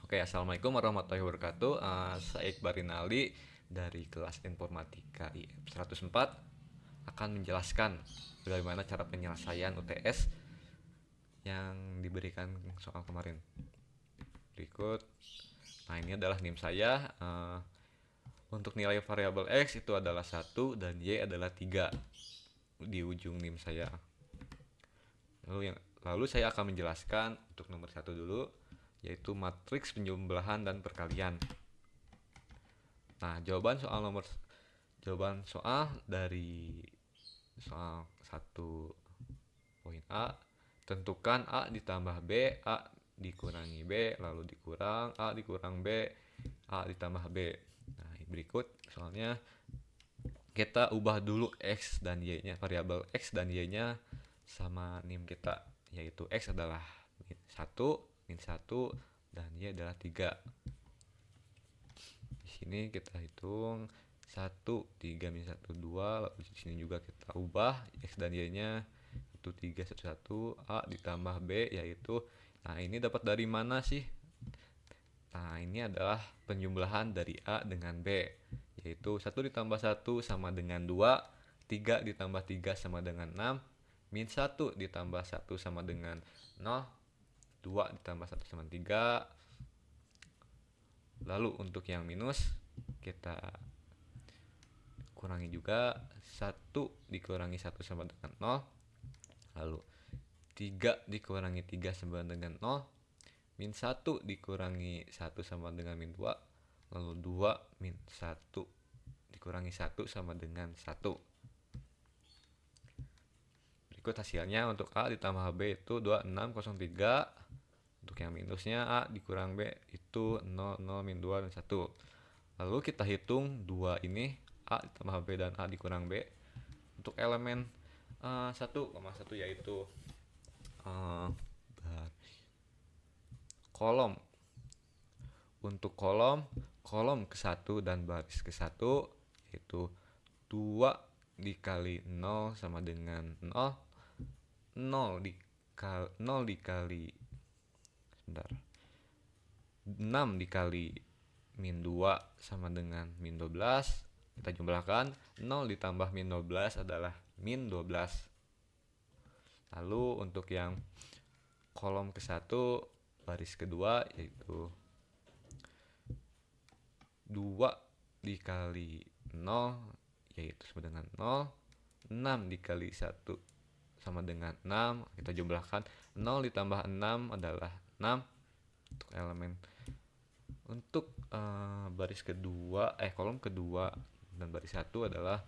Oke, assalamualaikum warahmatullahi wabarakatuh. Saya Iqbal Rinaldi dari kelas Informatika IF 104 akan menjelaskan bagaimana cara penyelesaian UTS yang diberikan soal kemarin. Berikut. Nah, ini adalah NIM saya. Untuk nilai variabel X itu adalah 1 dan Y adalah 3 di ujung NIM saya. Lalu saya akan menjelaskan untuk nomor 1 dulu, yaitu matriks penjumlahan dan perkalian. Nah, jawaban soal dari soal 1 poin A, tentukan A ditambah B, A dikurangi B, lalu dikurang A dikurang B, A ditambah B. Nah, berikut soalnya kita ubah dulu X dan Y-nya, variabel X dan Y-nya sama NIM kita, yaitu X adalah 1, min 1, dan Y adalah 3. Di sini kita hitung 1, 3 min 1, 2. Lalu di sini juga kita ubah X dan Y-nya, itu 3, 1, 1, A ditambah B, yaitu, nah ini dapat dari mana sih? Nah, ini adalah penjumlahan dari A dengan B, yaitu 1 ditambah 1 sama dengan 2, 3 ditambah 3 sama dengan 6, min 1 ditambah 1 sama dengan 0, 2 ditambah 1 sama 3. Lalu untuk yang minus kita kurangi juga, 1 dikurangi 1 sama dengan 0, lalu 3 dikurangi 3 sama dengan 0, min 1 dikurangi 1 sama dengan min 2, lalu 2 min 1 dikurangi 1 sama dengan 1. Berikut hasilnya untuk A ditambah B itu 2603. Untuk yang minusnya A dikurang B itu 0, 0, min 2, dan 1. Lalu kita hitung 2 ini, A ditambah B dan A dikurang B. Untuk elemen 1,1 yaitu kolom. Untuk kolom ke-1 dan baris ke-1 yaitu 2 dikali 0 sama dengan 0, 0 dikali 6 dikali min 2 sama dengan min 12. Kita jumlahkan, 0 ditambah min 12 adalah min 12. Lalu untuk yang kolom ke-1 baris kedua yaitu 2 dikali 0 yaitu sama dengan 0, 6 dikali 1 sama dengan 6. Kita jumlahkan, 0 ditambah 6 adalah 6. Untuk elemen untuk baris kedua, kolom kedua dan baris 1 adalah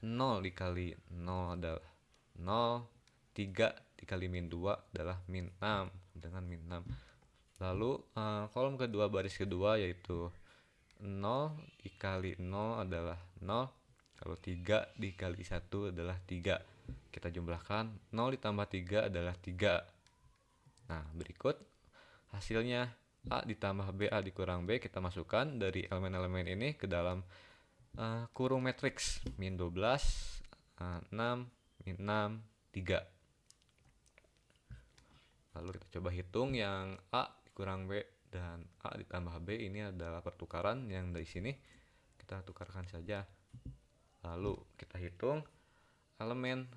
0 dikali 0 adalah 0, 3 dikali min 2 adalah min 6 dengan min 6. Lalu kolom kedua baris kedua yaitu 0 dikali 0 adalah 0, kalau 3 dikali 1 adalah 3. Kita jumlahkan, 0 ditambah 3 adalah 3. Nah, berikut hasilnya A ditambah B, A dikurang B, kita masukkan dari elemen-elemen ini ke dalam kurung matriks min 12, 6, min 6, 3. Lalu kita coba hitung yang A dikurang B dan A ditambah B, ini adalah pertukaran yang dari sini kita tukarkan saja. Lalu kita hitung elemen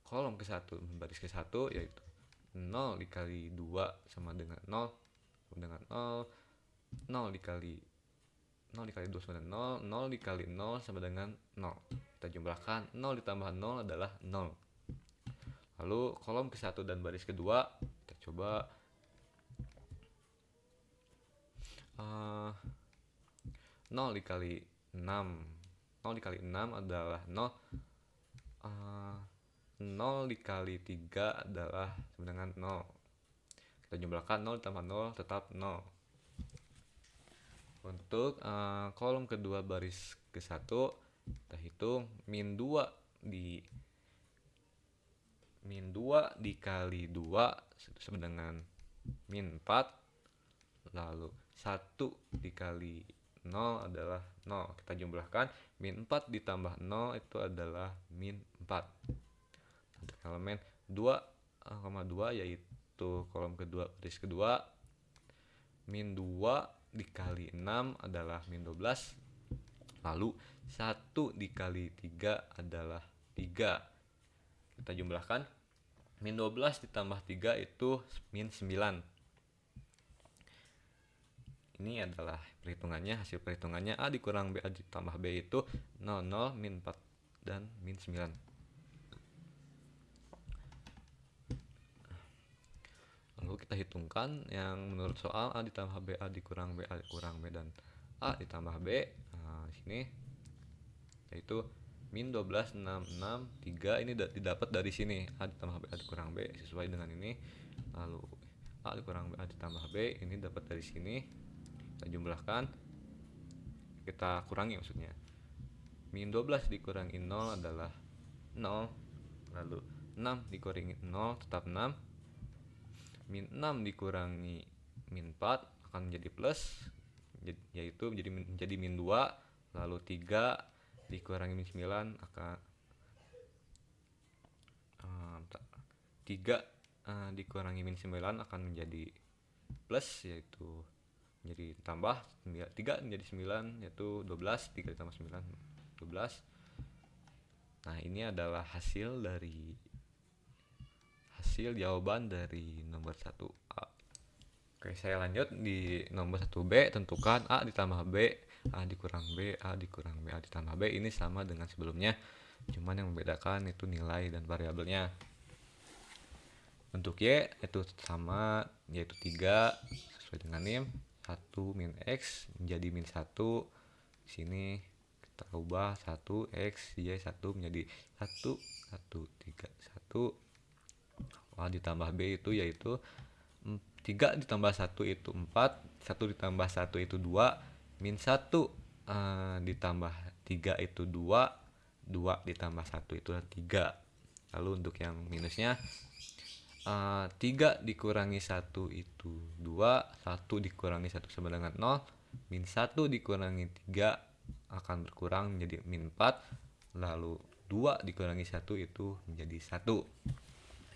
kolom ke-1 baris ke-1 yaitu 0 dikali 2 sama dengan 0 dengan 0, 0 dikali 2 sama dengan 0, 0 dikali 0 sama dengan 0. Kita jumlahkan, 0 ditambah 0 adalah 0. Lalu kolom ke-1 dan baris kedua kita coba 0 dikali 6, 0 dikali 6 adalah 0, 0 dikali 3 adalah sama dengan 0. Kita jumlahkan, 0 ditambah 0 tetap 0. Untuk kolom kedua baris ke-1 kita hitung, min 2 dikali 2 sama dengan min 4. Lalu 1 dikali 0 adalah 0. Kita jumlahkan, min 4 ditambah 0 itu adalah min 4. Untuk elemen 2,2 yaitu untuk kolom kedua baris kedua, min 2 dikali 6 adalah min 12. Lalu 1 dikali 3 adalah 3. Kita jumlahkan, min 12 ditambah 3 itu min 9. Ini adalah perhitungannya, hasil perhitungannya A dikurang B A ditambah B itu 0, 0, min 4, dan min 9. Lalu kita hitungkan yang menurut soal A ditambah B A dikurang B A dikurang B dan A ditambah B. Nah, di sini yaitu min 12, 6, 6, 3 ini didapat dari sini, A ditambah B A dikurang B sesuai dengan ini. Lalu A dikurang B A ditambah B ini dapat dari sini, kita jumlahkan, kita kurangi maksudnya. Min 12 dikurangi 0 adalah 0. Lalu 6 dikurangi 0 tetap 6. Min 6 dikurangi min 4 akan menjadi plus, yaitu menjadi min 2. Lalu 3 dikurangi min 9 akan 3 dikurangi min 9 akan menjadi plus, yaitu menjadi tambah 3 menjadi 9 yaitu 12. 3 ditambah 9 12. Nah, ini adalah hasil jawaban dari nomor 1A. Oke, saya lanjut di nomor 1B. Tentukan A ditambah B, A dikurang B, A dikurang B, A ditambah B. Ini sama dengan sebelumnya, cuman yang membedakan itu nilai dan variabelnya. Untuk Y itu sama, yaitu 3 sesuai dengan NIM. 1 min X menjadi min 1. Di sini kita ubah 1 X Y 1 menjadi 1 1 3 1. A ditambah B itu yaitu 3 ditambah 1 itu 4, 1 ditambah 1 itu 2, min 1 ditambah 3 itu 2, 2 ditambah 1 itu 3. Lalu untuk yang minusnya, 3 dikurangi 1 itu 2, 1 dikurangi 1 sama dengan 0, min 1 dikurangi 3 akan berkurang menjadi min 4, lalu 2 dikurangi 1 itu menjadi 1.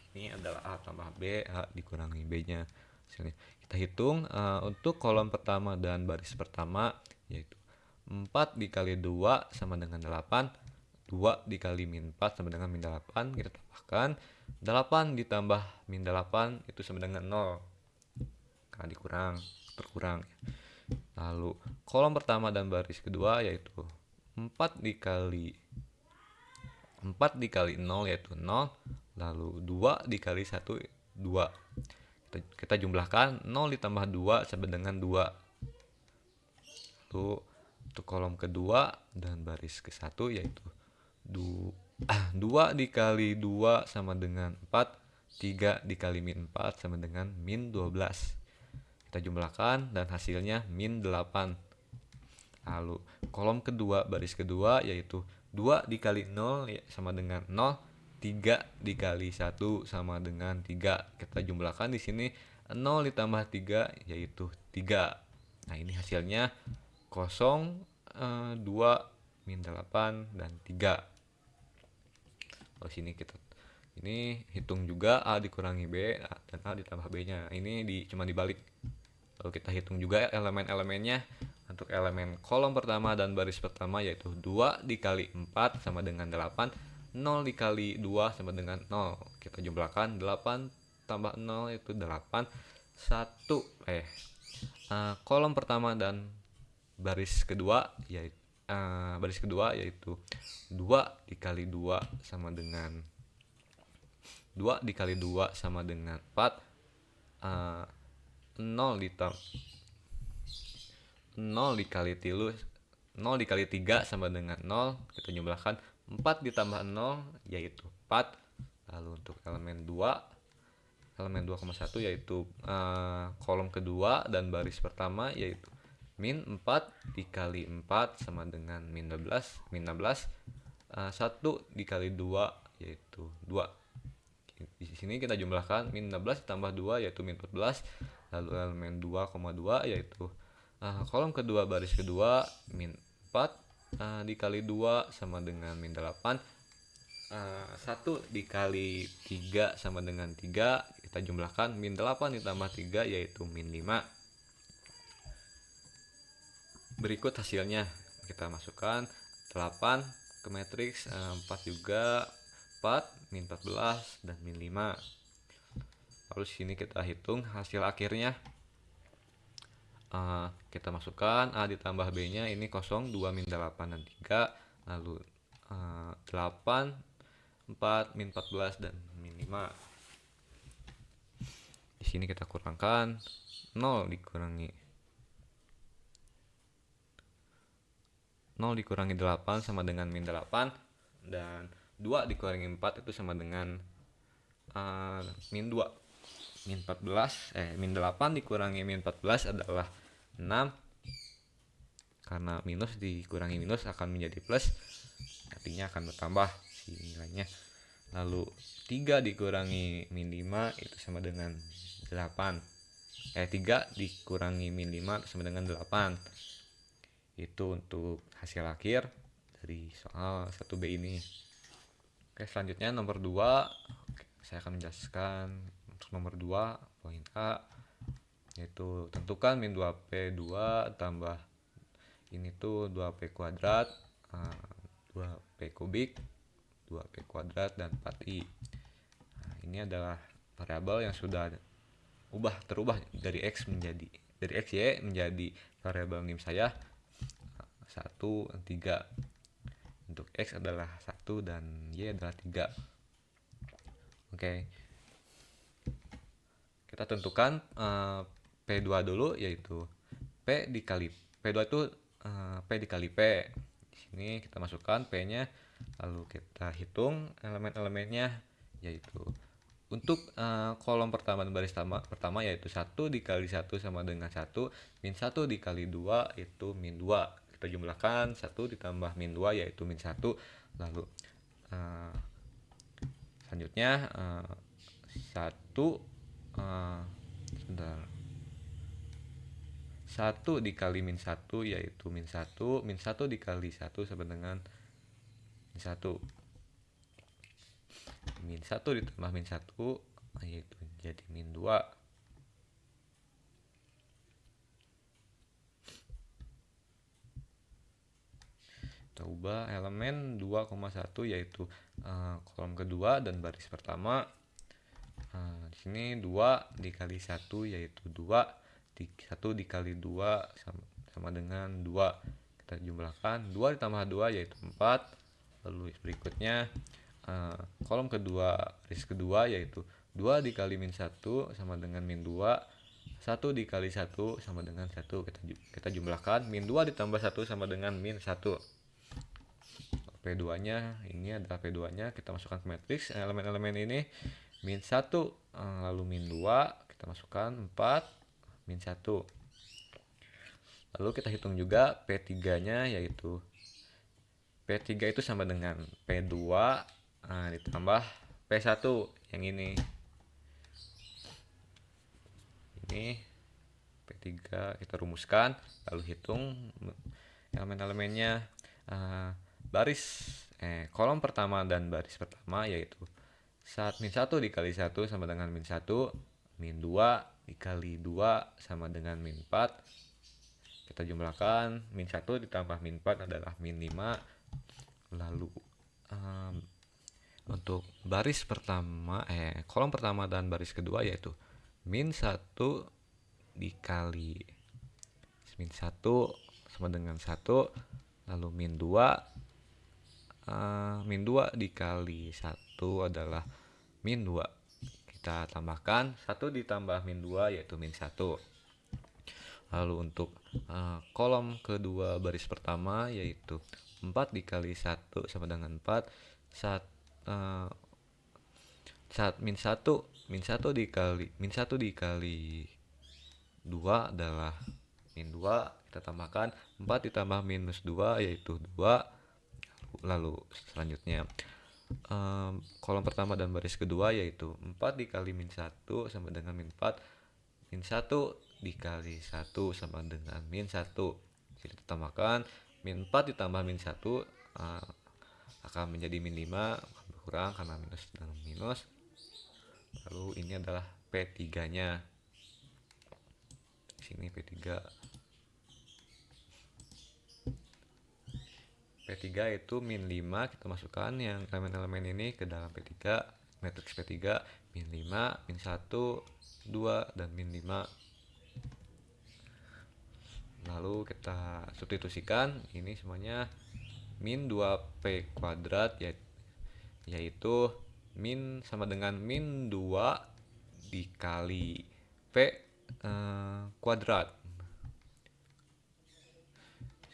Ini adalah A tambah B, A dikurangi B nya. Kita hitung untuk kolom pertama dan baris pertama, yaitu 4 dikali 2 sama dengan 8, 2 dikali min 4 sama dengan min 8. Kita tambahkan 8 ditambah min 8 itu sama dengan 0, karena berkurang. Lalu kolom pertama dan baris kedua yaitu 4 dikali 0 yaitu 0, lalu 2 dikali 1 2. Kita jumlahkan, 0 ditambah 2 sama dengan 2. Lalu untuk kolom kedua dan baris ke 1 yaitu 2 dikali 2 sama dengan 4, 3 dikali min 4 sama dengan min 12. Kita jumlahkan dan hasilnya min 8. Lalu kolom kedua baris kedua yaitu 2 dikali 0 sama dengan 0, 3 dikali 1 sama dengan 3. Kita jumlahkan di sini 0 ditambah 3 yaitu 3. Nah, ini hasilnya 0, 2, min 8 dan 3. Lalu sini kita hitung juga A dikurangi B dan A ditambah B nya. Ini cuma dibalik. Lalu kita hitung juga elemen-elemennya. Untuk elemen kolom pertama dan baris pertama yaitu 2 dikali 4 sama dengan 8, 0 dikali 2 sama dengan 0. Kita jumlahkan 8 tambah 0 itu 8. Kolom pertama dan baris kedua yaitu 2 dikali 2 sama dengan 4, 0 dikali 3 sama dengan 0. Kita jumlahkan 4 ditambah 0 yaitu 4. Lalu untuk elemen 2,1 yaitu kolom kedua dan baris pertama yaitu min 4 dikali 4 sama dengan min 16. 1 dikali 2 yaitu 2. Di sini kita jumlahkan min 16 ditambah 2 yaitu min 14. Lalu elemen 2,2 yaitu kolom kedua baris kedua min 4 dikali 2 sama dengan min 8. 1 dikali 3 sama dengan 3. kita jumlahkan min 8 ditambah 3 yaitu min 5. Berikut hasilnya, kita masukkan 8 ke matriks, 4 juga, 4, min 14, dan min 5. Lalu sini kita hitung hasil akhirnya. Kita masukkan A ditambah B nya ini 0, 2, min 8, dan 3. Lalu 8, 4, min 14, dan min 5. Di sini kita kurangkan 0 dikurangi 8 sama dengan min 8, dan 2 dikurangi 4 itu sama dengan min 2. Min 8 dikurangi min 14 adalah 6. Karena minus dikurangi minus akan menjadi plus, artinya akan bertambah si nilainya. Lalu 3 dikurangi min 5 itu sama dengan 8. 3 dikurangi min 5 itu sama dengan 8. Itu untuk hasil akhir dari soal 1B ini. Oke, selanjutnya nomor 2. Saya akan menjelaskan untuk nomor 2, poin A, yaitu tentukan min 2P2 tambah ini tuh 2P kuadrat, 2P kubik, 2P kuadrat, dan 4I. Ini adalah variabel yang sudah terubah dari X Y menjadi variabel NIM saya 1, 3. Untuk X adalah 1 dan Y adalah 3. Oke. Kita tentukan P2 dulu, yaitu P2 itu P dikali P. Di sini kita masukkan P-nya, lalu kita hitung elemen-elemennya, yaitu untuk kolom pertama dan baris pertama yaitu 1 dikali 1 sama dengan 1, min 1 dikali 2 itu min 2. Kita jumlahkan 1 ditambah min 2 yaitu min 1. Lalu selanjutnya 1 dikali min 1 yaitu min 1. Min 1 dikali 1 sama dengan min 1. Min 1 ditambah min 1 yaitu jadi min 2. Kita ubah elemen 2,1 yaitu kolom kedua dan baris pertama. Di sini 2 dikali 1 yaitu 2. 1 dikali 2 sama dengan 2. Kita jumlahkan 2 ditambah 2 yaitu 4. Lalu berikutnya kolom kedua, baris kedua yaitu 2 dikali min 1 sama dengan min 2. 1 dikali 1 sama dengan 1. Kita jumlahkan min 2 ditambah 1 sama dengan min 1. P2 nya, ini adalah P2 nya, kita masukkan ke matriks elemen-elemen ini. Min 1, lalu min 2, kita masukkan 4, min 1. Lalu kita hitung juga P3 nya, yaitu P3 itu sama dengan P2 ditambah P1 yang ini P3 kita rumuskan, lalu hitung elemen-elemennya. Kolom pertama dan baris pertama yaitu min 1 dikali 1 sama dengan min 1, min 2 dikali 2 sama dengan min 4. Kita jumlahkan min 1 ditambah min 4 adalah min 5. Lalu untuk baris pertama, kolom pertama dan baris kedua yaitu min 1 dikali min 1 sama dengan 1, lalu min 2 dikali 1 adalah min 2. Kita tambahkan 1 ditambah min 2 yaitu min 1. Lalu untuk kolom kedua baris pertama yaitu 4 dikali 1 sama dengan 4. Min 1 dikali 2 adalah min 2. Kita tambahkan 4 ditambah minus 2 yaitu 2. Lalu selanjutnya kolom pertama dan baris kedua yaitu 4 dikali min 1 sama dengan min 4. Min 1 dikali 1 sama dengan min 1. Kita tambahkan min 4 ditambah min 1 akan menjadi min 5, akan berkurang karena minus dan minus. Lalu ini adalah P3 nya, sini P3. P3 itu min 5, kita masukkan yang elemen-elemen ini ke dalam P3, matriks P3, min 5, min 1, 2, dan min 5. Lalu kita substitusikan ini semuanya min 2P kuadrat, yaitu min sama dengan min 2 dikali P kuadrat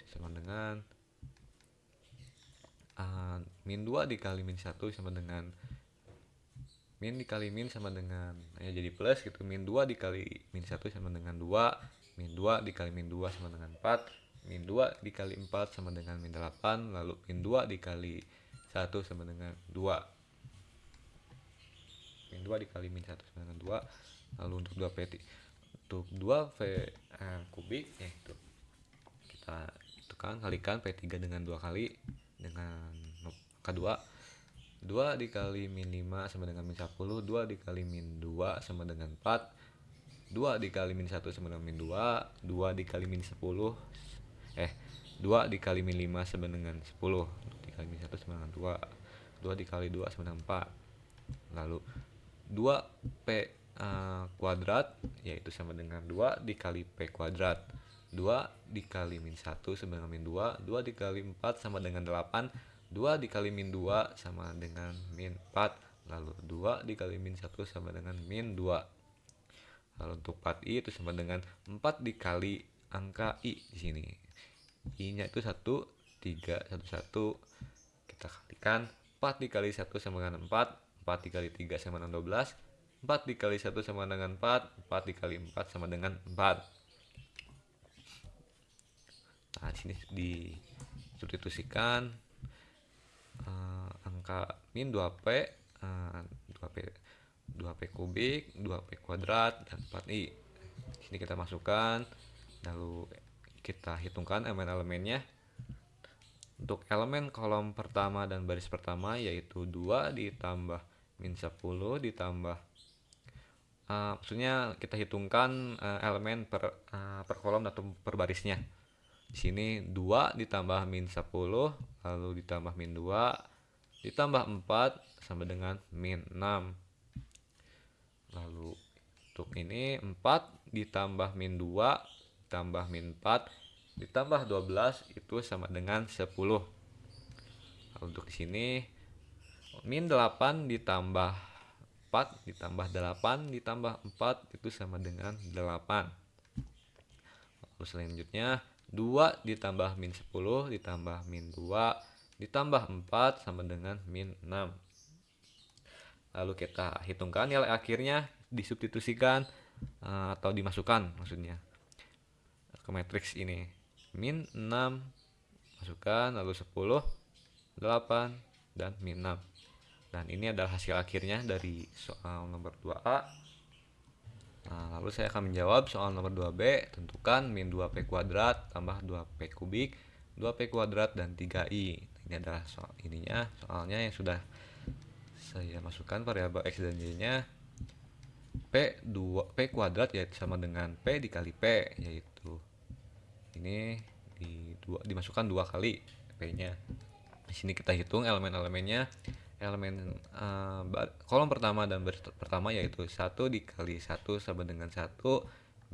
sama dengan min 2 dikali min 1 sama dengan min dikali min sama dengan jadi plus gitu. Min 2 dikali min 1 sama dengan 2, min 2 dikali min 2 sama dengan 4, min 2 dikali 4 sama dengan min 8, lalu min 2 dikali 1 sama dengan 2, min 2 dikali min 1 sama dengan 2. Lalu untuk 2V kubik itu kita kalikan P3 dengan 2 kali dengan kedua 2 dikali min 5 sama dengan min 10, 2 dikali min 2 sama dengan 4, 2 dikali min 1 sama dengan min 2, 2 dikali min 10, 2 dikali min 5 sama dengan 10, dikali min 1 sama dengan 2, 2 dikali 2 sama dengan 4. Lalu 2P kuadrat yaitu sama dengan 2 dikali P kuadrat. 2 dikali min 1 sama dengan min 2, 2 dikali 4 sama dengan 8, 2 dikali min 2 sama dengan min 4, lalu 2 dikali min 1 sama dengan min 2. Lalu untuk 4i itu sama dengan 4 dikali angka i di sini. I-nya itu 1, 3, 1, 1. Kita kalikan 4 dikali 1 sama dengan 4, 4 dikali 3 sama dengan 12, 4 dikali 1 sama dengan 4, 4 dikali 4 sama dengan 4. Nah, di sini disubstitusikan angka min 2P, 2P kubik, 2P kuadrat, dan 4i. Di sini kita masukkan, lalu kita hitungkan elemen-elemennya. Untuk elemen kolom pertama dan baris pertama yaitu 2 ditambah min 10 ditambah maksudnya kita hitungkan elemen per kolom atau per barisnya. Di sini 2 ditambah min 10 lalu ditambah min 2 ditambah 4 sama dengan min 6. Lalu untuk ini 4 ditambah min 2 ditambah min 4 ditambah 12 itu sama dengan 10. Lalu untuk di sini min 8 ditambah 4 ditambah 8 ditambah 4 itu sama dengan 8. Lalu selanjutnya 2 ditambah min 10 ditambah min 2 ditambah 4 sama dengan min 6. Lalu kita hitungkan nilai akhirnya, disubstitusikan atau dimasukkan maksudnya ke matriks ini. Min 6 masukkan, lalu 10, 8, dan min 6. Dan ini adalah hasil akhirnya dari soal nomor 2A. Nah, lalu saya akan menjawab soal nomor 2B. Tentukan min 2P kuadrat tambah 2P kubik, 2P kuadrat, dan 3i. Ini adalah soalnya yang sudah saya masukkan variabel X dan Y-nya. P kuadrat yaitu sama dengan P dikali P, yaitu ini dimasukkan 2 kali P-nya. Di sini kita hitung elemen-elemennya. Elemen kolom pertama dan baris pertama yaitu 1 dikali 1 sama dengan 1,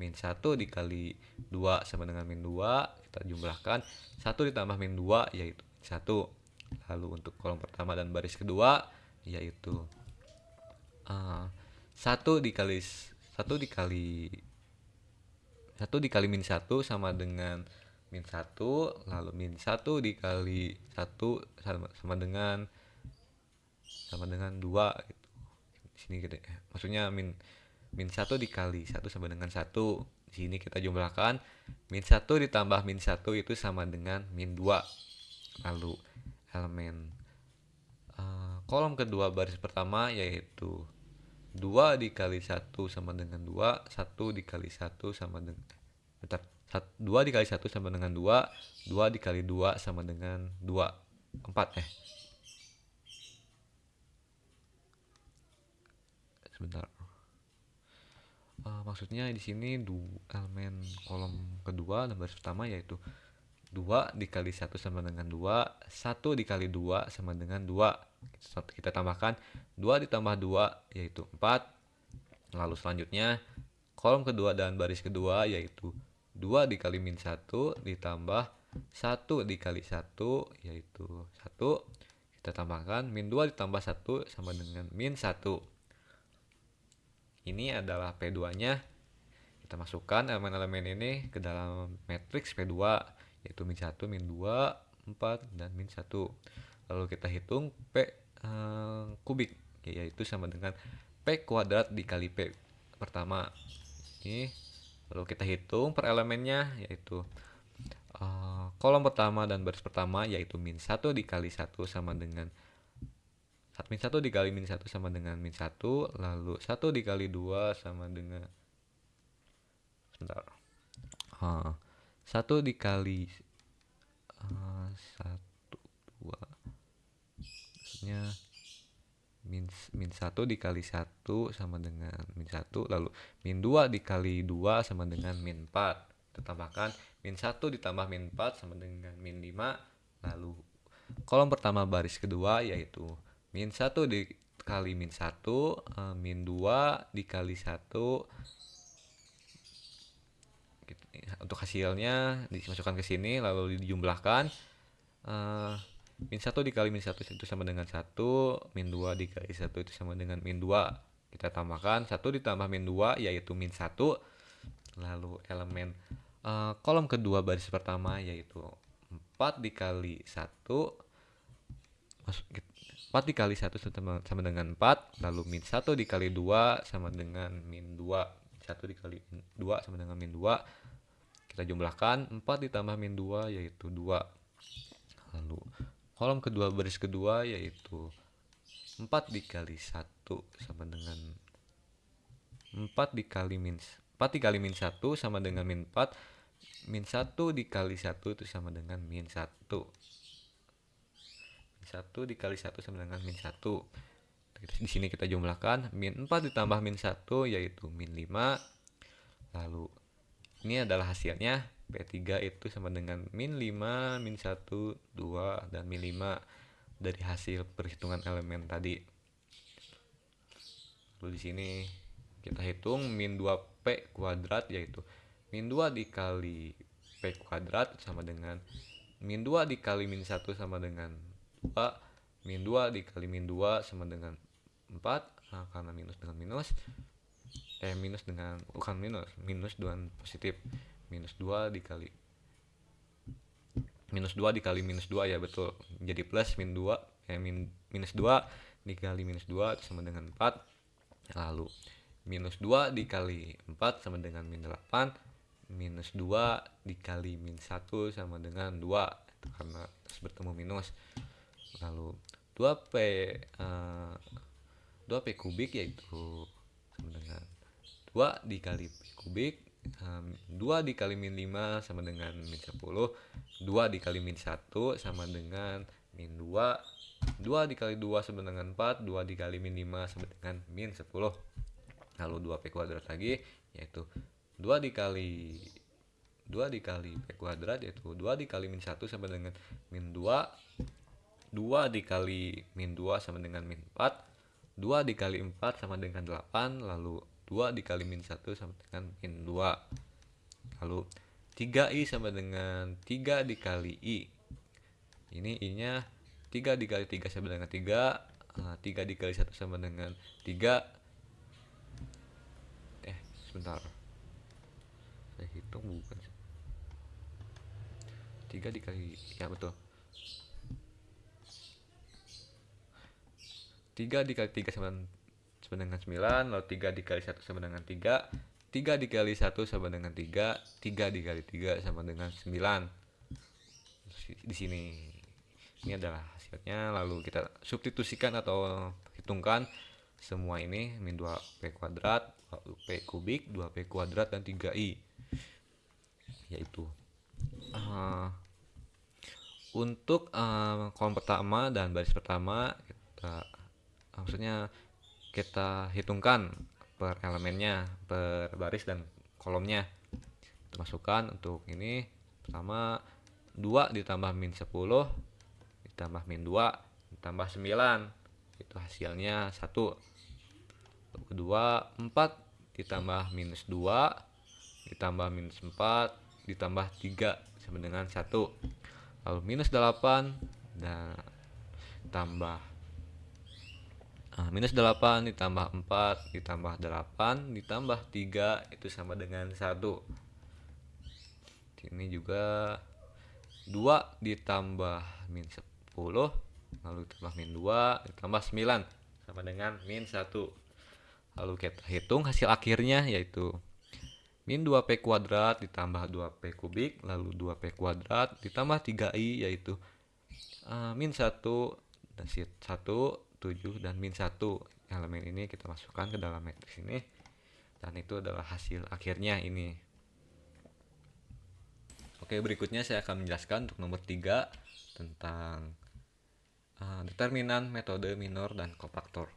min 1 dikali 2 sama dengan min 2. Kita jumlahkan 1 ditambah min 2 yaitu 1. Lalu untuk kolom pertama dan baris kedua yaitu 1 dikali min 1 sama dengan min 1, lalu min 1 dikali 1 sama dengan 2 gitu. Di sini gitu, maksudnya min 1 dikali 1 sama dengan 1. Di sini kita jumlahkan min 1 ditambah min 1 itu sama dengan min 2. Lalu elemen kolom kedua baris pertama yaitu 2 dikali 1 sama dengan 2, 1 dikali 1 sama dengan 2 dikali 1 sama dengan 2, 2 dikali 2 sama dengan 2, 4 4 sebentar. Maksudnya di sini elemen kolom kedua dan baris pertama yaitu 2 dikali 1 sama dengan 2, 1 dikali 2 sama dengan 2. Kita tambahkan 2 ditambah 2 yaitu 4. Lalu selanjutnya kolom kedua dan baris kedua yaitu 2 dikali min 1 ditambah 1 dikali 1 yaitu 1. Kita tambahkan min 2 ditambah 1 sama dengan min 1. Ini adalah P2-nya. Kita masukkan elemen-elemen ini ke dalam matriks P2 yaitu min 1, min 2, 4, dan min 1. Lalu kita hitung P kubik yaitu sama dengan P kuadrat dikali P pertama. Ini lalu kita hitung per elemennya yaitu kolom pertama dan baris pertama yaitu min 1 dikali 1 sama dengan min 1 dikali min 1 sama dengan min 1, lalu 1 dikali 2 sama dengan 1 dikali 1 2 maksudnya min 1 dikali 1 sama dengan min 1, lalu min 2 dikali 2 sama dengan min 4. Kita tambahkan min 1 ditambah min 4 sama dengan min 5. Lalu kolom pertama baris kedua yaitu min 1 dikali min 1, min 2 dikali 1. Untuk hasilnya dimasukkan ke sini lalu dijumlahkan. Min 1 dikali min 1 itu sama dengan 1, min 2 dikali 1 itu sama dengan min 2. Kita tambahkan 1 ditambah min 2 yaitu min 1. Lalu elemen kolom kedua baris pertama yaitu 4 dikali 1 4 dikali 1 sama dengan 4, lalu min 1 dikali 2 sama dengan min 2. 1 dikali 2 sama dengan min 2. Kita jumlahkan 4 ditambah min 2 yaitu 2. Lalu kolom kedua baris kedua yaitu 4 dikali 1 sama dengan 4 dikali min 1 sama dengan min 4. Min 1 dikali 1 itu sama dengan min 1. 1 dikali 1 sama dengan min 1. Di sini kita jumlahkan min 4 ditambah min 1 yaitu min 5. Lalu ini adalah hasilnya. P3 itu sama dengan min 5, min 1, 2, dan min 5 dari hasil perhitungan elemen tadi. Lalu di sini kita hitung min 2P kuadrat yaitu min 2 dikali P kuadrat sama dengan min 2 dikali min 1 sama dengan 2, min 2 dikali min 2 sama dengan 4. Nah, karena minus dengan minus minus dengan bukan minus dengan positif, minus 2 dikali minus 2 ya betul, jadi plus min 2 minus 2 dikali minus 2 itu sama dengan 4. Lalu minus 2 dikali 4 sama dengan min 8, minus 2 dikali min 1 sama dengan 2 itu karena terus bertemu minus. Lalu 2P kubik yaitu sama dengan 2 dikali P kubik, 2 dikali min 5 sama dengan min 10, 2 dikali min 1 sama dengan min 2, 2 dikali 2 sama dengan 4, 2 dikali min 5 sama dengan min 10. Lalu 2P kuadrat lagi yaitu 2 dikali P kuadrat yaitu 2 dikali min 1 sama dengan min 2, 2 dikali min 2 sama dengan min 4, 2 dikali 4 sama dengan 8, lalu 2 dikali min 1 sama dengan min 2. Lalu 3i sama dengan 3 dikali i. Ini i-nya 3 dikali 3 sama dengan 3, 3 dikali 1 sama dengan 3. Sebentar. Saya hitung bukan. 3 dikali, ya betul. 3 dikali 3 sama dengan 9, lalu 3 dikali 1 sama dengan 3, 3 dikali 1 sama dengan 3, 3 dikali 3 sama dengan 9. Di sini ini adalah hasilnya, lalu kita substitusikan atau hitungkan semua ini, min 2P kuadrat, 2P kubik, 2P kuadrat, dan 3i. Yaitu untuk kolom pertama dan baris pertama kita maksudnya kita hitungkan per elemennya, per baris dan kolomnya. Kita masukkan untuk ini. Pertama 2 ditambah min 10 ditambah min 2 ditambah 9, itu hasilnya 1. Kedua 4 ditambah minus 2 ditambah minus 4 ditambah 3 sama dengan 1. Lalu minus 8 dan tambah minus 8 ditambah 4 ditambah 8 ditambah 3 itu sama dengan 1. Ini juga 2 ditambah min 10 lalu ditambah min 2 ditambah 9 sama dengan min 1. Lalu kita hitung hasil akhirnya, yaitu min 2p kuadrat ditambah 2p kubik lalu 2p kuadrat ditambah 3i, yaitu min 1 dan 1, 7 dan min 1. Elemen ini kita masukkan ke dalam matriks ini dan itu adalah hasil akhirnya ini. Oke, berikutnya saya akan menjelaskan untuk nomor 3 tentang determinan, metode, minor, dan kofaktor.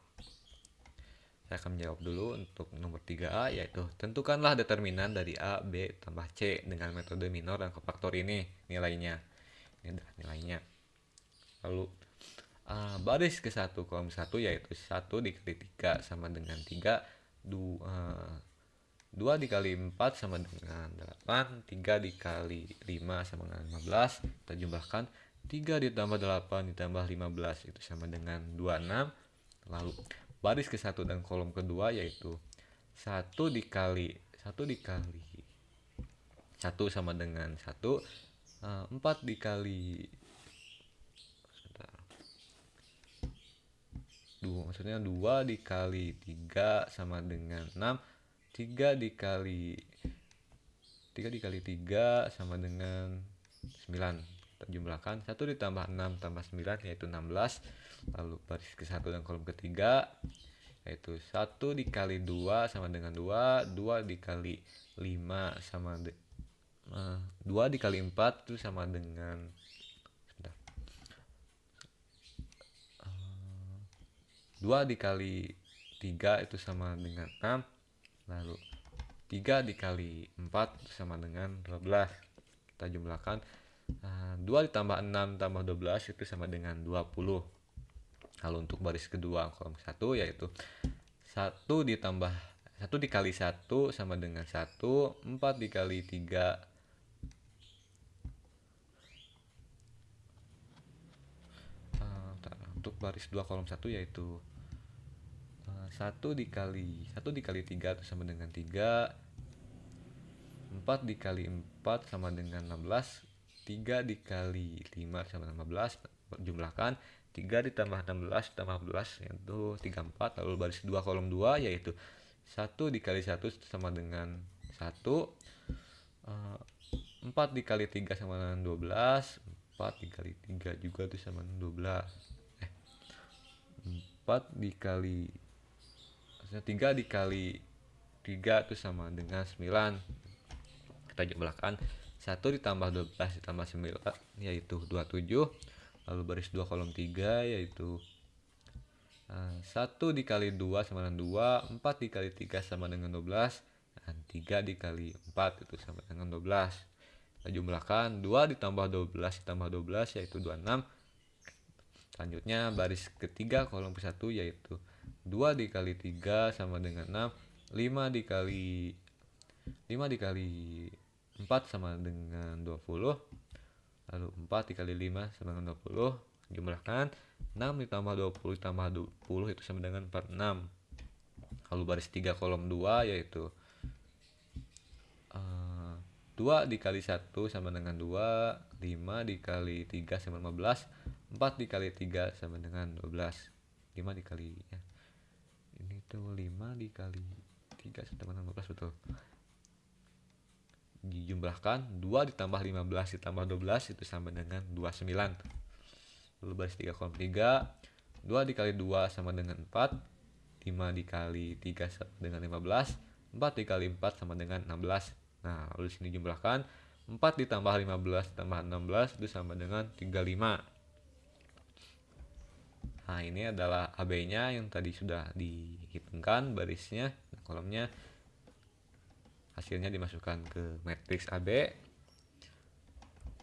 Saya akan menjawab dulu untuk nomor 3A, yaitu tentukanlah determinan dari A, B, tambah C dengan metode minor dan kofaktor ini nilainya. Ini adalah nilainya. Lalu baris ke 1 kolom 1 yaitu 1 dikali 3 sama dengan 3, 2 dikali 4 sama dengan 8, 3 dikali 5 sama dengan 15. Kita jumlahkan 3 ditambah 8 ditambah 15 itu sama dengan 26. Lalu baris ke 1 dan kolom kedua yaitu 1 dikali 1 sama dengan 1, 4 dikali 2, maksudnya 2 dikali 3 sama dengan 6, 3 dikali 3 sama dengan 9. Kita jumlahkan 1 ditambah 6 tambah 9 yaitu 16. Lalu baris ke 1 dan kolom ketiga yaitu 1 dikali 2 sama dengan 2, 2 dikali 5 sama 2 dikali 4 itu sama dengan 2 dikali 3 itu sama dengan 6. Lalu 3 dikali 4 itu sama dengan 12. Kita jumlahkan 2 ditambah 6 tambah 12 itu sama dengan 20. Lalu untuk baris kedua kolom 1 yaitu 1 ditambah 1 dikali 1 sama dengan 1, 4 dikali 3 untuk baris 2 kolom 1 yaitu 1 dikali 3 itu sama dengan 3, 4 dikali 4 sama dengan 16, 3 dikali 5 sama dengan 15. Jumlahkan 3 ditambah 16 tambah 14 yaitu 34. Lalu baris 2 kolom 2 yaitu 1 dikali 1 sama dengan 1, 4 dikali 3 sama dengan 12, 4 dikali 3 juga itu sama dengan 12. 4 dikali 3 dikali 3 itu sama dengan 9. Kita jumlahkan 1 ditambah 12 ditambah 9 yaitu 27. Lalu baris 2 kolom 3 yaitu 1 dikali 2 sama dengan 2, 4 dikali 3 sama dengan 12, dan 3 dikali 4 itu sama dengan 12. Kita jumlahkan 2 ditambah 12 ditambah 12 yaitu 26. Selanjutnya baris ketiga kolom ke-1 yaitu 2 dikali 3 sama dengan 6, 5 dikali 4 sama dengan 20, lalu 4 dikali 5 sama dengan 20. Jumlahkan 6 ditambah 20 ditambah 20 itu sama dengan 46. Lalu baris 3 kolom 2 yaitu 2 dikali 1 sama dengan 2, 5 dikali 3 sama 15, 4 dikali 3 sama dengan 12. 5 dikali ya. Ini tuh 5 dikali 3 sama dengan 15, betul. Dijumlahkan 2 ditambah 15 ditambah 12 itu sama dengan 29. Lalu baris 3 kolom 3, 2 dikali 2 sama dengan 4, 5 dikali 3 sama dengan 15, 4 dikali 4 sama dengan 16. Nah, lalu sini jumlahkan 4 ditambah 15 ditambah 16 itu sama dengan 35. Nah, ini adalah AB-nya yang tadi sudah dihitungkan barisnya, kolomnya. Hasilnya dimasukkan ke matriks AB.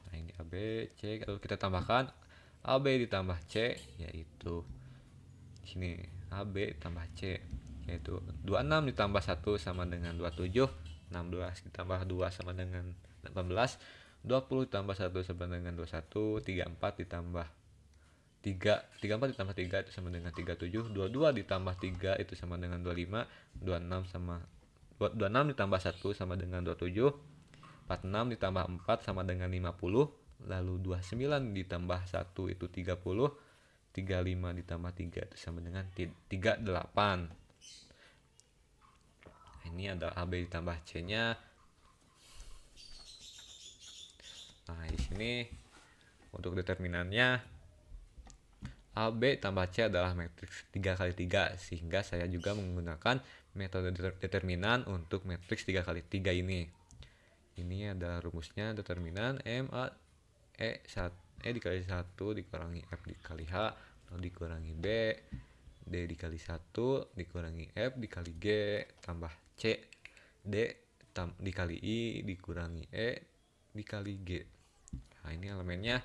Nah, ini AB, C, lalu kita tambahkan AB ditambah C, yaitu di sini AB ditambah C, yaitu 26 ditambah 1 sama dengan 27, 16 ditambah 2 sama dengan 18, 20 ditambah 1 sama dengan 21, 34 ditambah 3, 34 ditambah 3 itu sama dengan 37, 22 ditambah 3 itu sama dengan 25, 26 ditambah 1 sama dengan 27, 46 ditambah 4 sama dengan 50, lalu 29 ditambah 1 itu 30, 35 ditambah 3 itu sama dengan 38. Ini adalah AB ditambah C-nya. Nah, di sini untuk determinannya AB tambah C adalah matriks 3 kali 3, sehingga saya juga menggunakan metode determinan untuk matriks 3 kali 3 ini. Ini adalah rumusnya, determinan M A E dikali 1 dikurangi F dikali H dikurangi B, D dikali 1 dikurangi F dikali G tambah C, D dikali I dikurangi E dikali G. Nah, ini elemennya.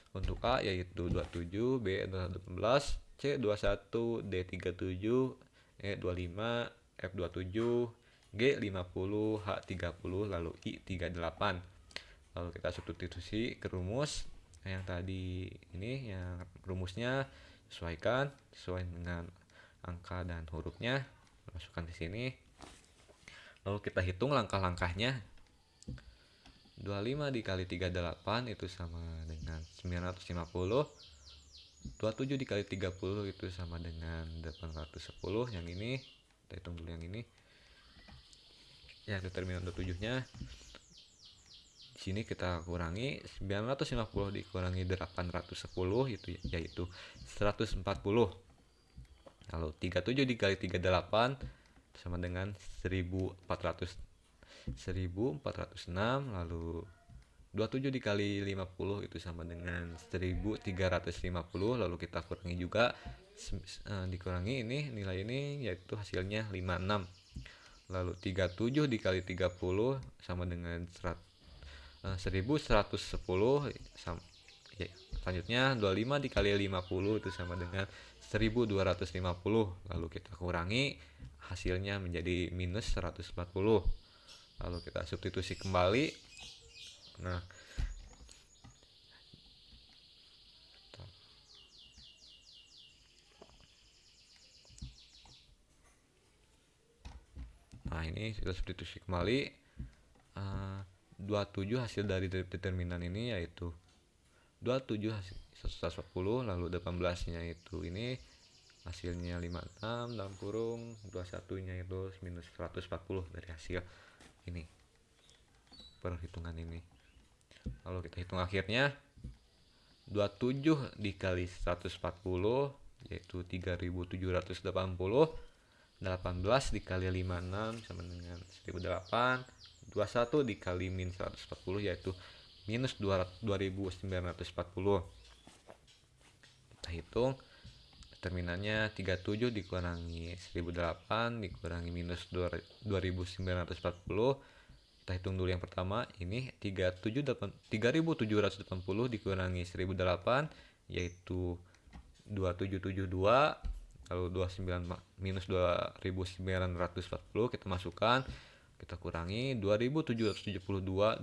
Untuk A yaitu 27, B adalah 18, C 21, D 37, E 25, F 27, G 50, H 30, lalu I 38. Lalu kita substitusi ke rumus yang tadi ini, yang rumusnya sesuaikan sesuai dengan angka dan hurufnya, masukkan di sini. Lalu kita hitung langkah-langkahnya. 25 dikali 38 itu sama dengan 950. 27 dikali 30 itu sama dengan 810. Yang ini kita hitung dulu yang ini. Ya, determinan 27-nya. Di sini kita kurangi 950 dikurangi 810 itu yaitu 140. Lalu 37 dikali 38 sama dengan 1406, lalu 27 dikali 50 itu sama dengan 1350, lalu kita kurangi juga, dikurangi ini nilai ini yaitu hasilnya 56. Lalu 37 dikali 30 sama dengan 1110, ya, selanjutnya 25 dikali 50 itu sama dengan 1250, lalu kita kurangi, hasilnya menjadi minus 140. Lalu kita substitusi kembali. Nah, ini kita substitusi kembali. 27 hasil dari determinan ini yaitu 27 hasil 140, lalu 18 nya itu ini hasilnya 56 dalam kurung, 21 nya itu minus 140 dari hasil ini, perhitungan ini. Lalu kita hitung akhirnya. 27 dikali 140 yaitu 3780. 18 dikali 56 sama dengan 1008. 21 dikali min 140 yaitu minus 2940. Kita hitung determinannya. 37 dikurangi 1008 dikurangi minus 2940. Kita hitung dulu yang pertama, ini 3780 dikurangi 1008 yaitu 2772, lalu 29 minus 2940 kita masukkan, kita kurangi 2772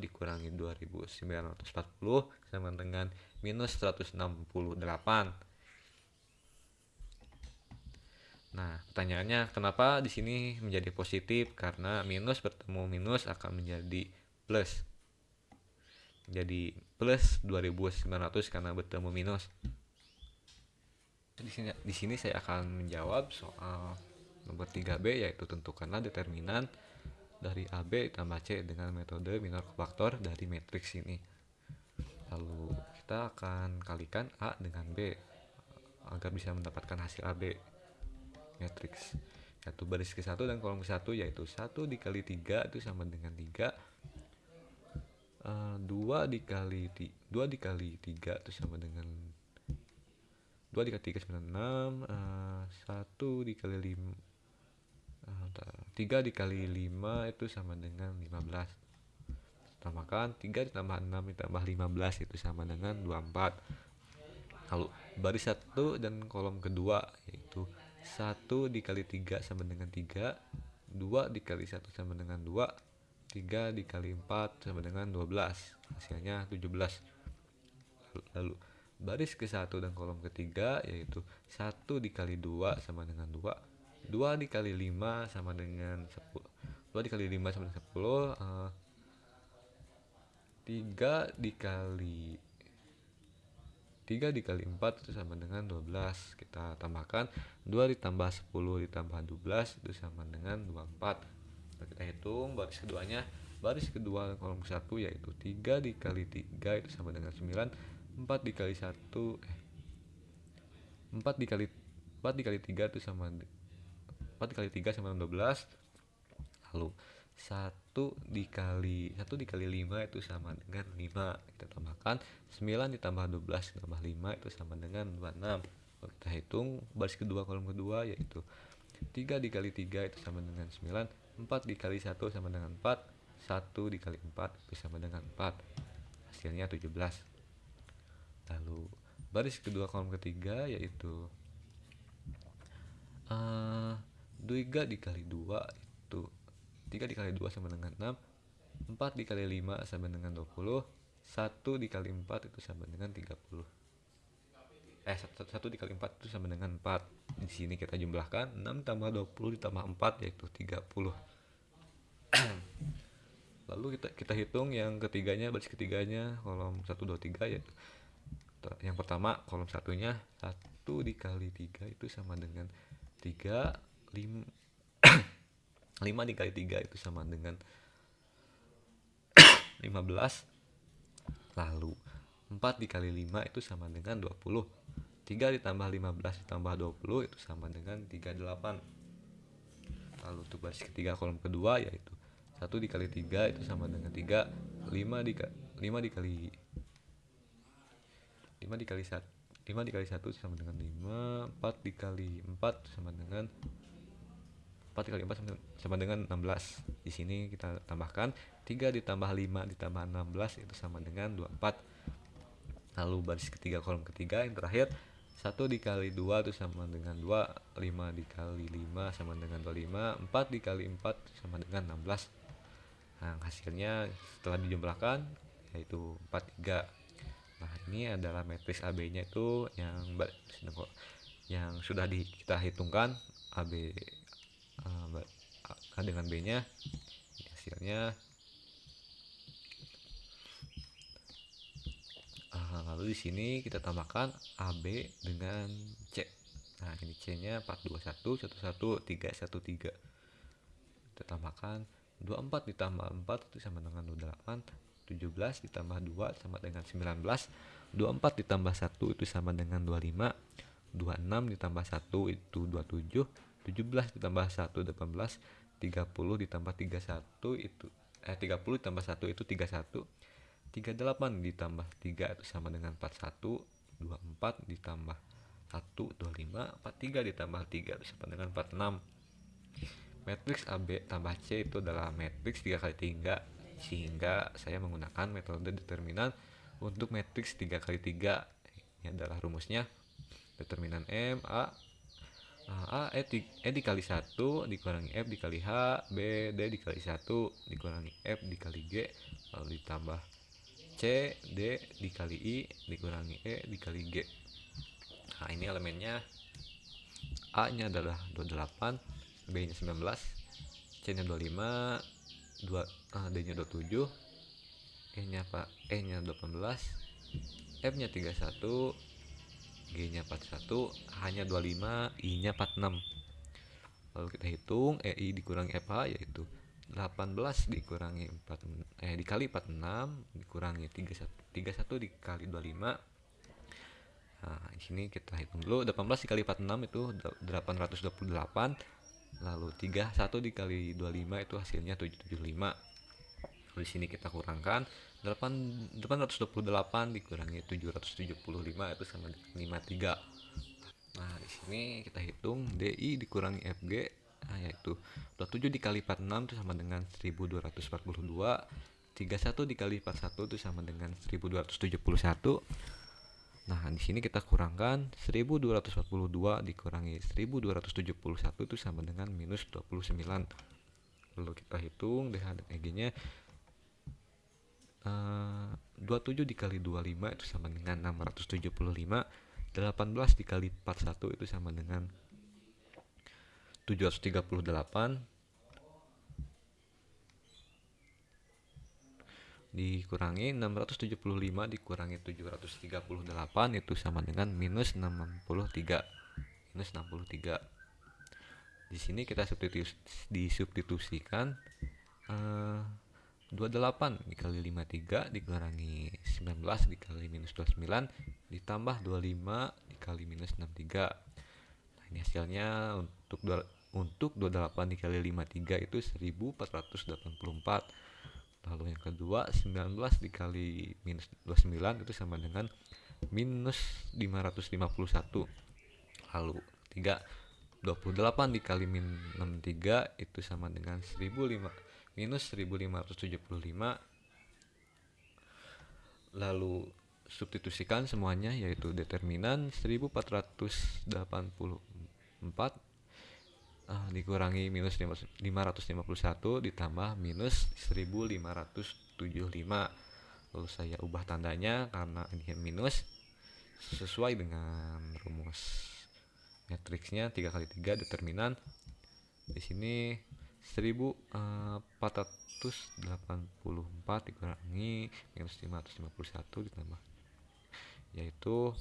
dikurangi 2940 sama dengan minus 168. Nah, pertanyaannya kenapa di sini menjadi positif? Karena minus bertemu minus akan menjadi plus. Jadi plus 2900 karena bertemu minus. Di sini saya akan menjawab soal nomor 3B, yaitu tentukanlah determinan dari AB ditambah C dengan metode minor kofaktor dari matriks ini. Lalu kita akan kalikan A dengan B agar bisa mendapatkan hasil AB matriks, yaitu baris ke-1 dan kolom ke-1, yaitu 1 dikali 3 itu sama dengan 3, 2 dikali 3 itu sama dengan 2 dikali 3 sama dengan 6, 1 dikali 5, 3 dikali 5 itu sama dengan 15. Tambahkan 3 ditambah 6 ditambah 15 itu sama dengan 24. Lalu baris 1 dan kolom kedua yaitu 1 dikali 3 sama dengan 3, 2 dikali 1 sama dengan 2, 3 dikali 4 sama dengan 12, hasilnya 17. Lalu baris ke-1 dan kolom ketiga yaitu 1 dikali 2 sama dengan 2, 2 dikali 5 sama dengan 10, 2 dikali 5 sama dengan 10, 3 dikali 4 itu sama dengan 12. Kita tambahkan 2 ditambah 10 ditambah 12 itu sama dengan 24. Kita hitung baris keduanya. Baris kedua kolom ke-1 yaitu 3 dikali 3 itu sama dengan 9, 4 dikali 1 4 dikali 3 itu sama 4 dikali 3 sama dengan 12. Lalu 1 dikali 5 itu sama dengan 5. Kita tambahkan 9 ditambah 12 ditambah 5 itu sama dengan 26. Lalu kita hitung baris kedua kolom kedua yaitu 3 dikali 3 itu sama dengan 9, 4 dikali 1 sama dengan 4, 1 dikali 4 itu sama dengan 4, hasilnya 17. Lalu baris kedua kolom ketiga yaitu 3 dikali 2 itu 3 dikali 2 sama dengan 6, 4 dikali 5 sama dengan 20, 1 dikali 4 itu sama dengan 30. 1 dikali 4 itu sama dengan 4. Di sini kita jumlahkan 6 tambah 20 ditambah 4 yaitu 30. Lalu kita hitung yang ketiganya, baris ketiganya kolom 1 2 3 yaitu yang pertama kolom satunya 1 dikali 3 itu sama dengan 3, 5 dikali 3 itu sama dengan 15. Lalu 4 dikali 5 itu sama dengan 20. 3 ditambah 15 ditambah 20 itu sama dengan 38. Lalu untuk baris ketiga kolom kedua yaitu 1 dikali 3 itu sama dengan 3, 5 dikali 1 sama dengan 5, 4 dikali 4 sama dengan 4 kali 4 sama dengan 16. Di sini kita tambahkan 3 ditambah 5 ditambah 16 itu sama dengan 24. Lalu baris ketiga kolom ketiga yang terakhir 1 dikali 2 itu sama dengan 2, 5 dikali 5 sama dengan 25, 4 dikali 4 sama dengan 16. Nah, hasilnya setelah dijumlahkan yaitu 43. Nah, ini adalah matriks AB-nya itu yang sudah kita hitungkan AB A dengan B-nya. Hasilnya lalu di sini kita tambahkan AB dengan C. Nah, ini C-nya 421 11 313. Kita tambahkan 24 ditambah 4 itu sama dengan 28, 17 ditambah 2 sama dengan 19, 24 ditambah 1 itu sama dengan 25, 26 ditambah 1 itu 27, 17 ditambah 1 18, 30 ditambah 31 itu 30 ditambah 1 itu 31, 38 ditambah 3 itu sama dengan 41, 24 ditambah 1 25, 43 ditambah 3 itu sama dengan 46. Matriks AB tambah C itu adalah matriks 3 kali 3, sehingga saya menggunakan metode determinan untuk matriks 3 kali 3. Ini adalah rumusnya. Determinan M E dikali 1 dikurangi F dikali H, B D dikali 1 dikurangi F dikali G, lalu ditambah C D dikali I dikurangi E dikali G. Nah, ini elemennya. A nya adalah 28, B nya 19, C nya 25, D nya 27, E nya 18, F nya 31, G nya 41, H nya 25, I nya 46. Lalu kita hitung EI dikurangi FH yaitu 18 dikurangi 4 dikali 46 dikurangi 31 dikali 25. Nah, di sini kita hitung dulu. 18 dikali 46 itu 828. Lalu 31 dikali 25 itu hasilnya 775. Lalu di sini kita kurangkan 828 dikurangi 775 itu sama dengan 53. di sini kita hitung DI dikurangi FG, yaitu 27 dikali 46 itu sama dengan 1242. 31 dikali 41 itu sama dengan 1271. Nah, di sini kita kurangkan 1242 dikurangi 1271 itu sama dengan minus 29. Lalu kita hitung DH dan EG-nya. 27 dikali 25 itu sama dengan 675. 18 dikali 41 itu sama dengan 738. Dikurangi 675 dikurangi 738 itu sama dengan minus 63. Minus 63. Di sini kita disubstitusikan 28 dikali 53 dikurangi 19 dikali minus 29 ditambah 25 dikali minus 63. Nah, ini hasilnya untuk 28 dikali 53 itu 1484. Lalu yang kedua 19 dikali minus 29 itu sama dengan minus 551. Lalu 28 dikali min 63 itu sama dengan minus 1575. Lalu substitusikan semuanya, yaitu determinan 1484 dikurangi minus 551 ditambah minus 1575. Lalu saya ubah tandanya karena ini minus sesuai dengan rumus matriksnya 3 kali 3 determinan. Di sini 1484 dikurangi minus 551 ditambah, yaitu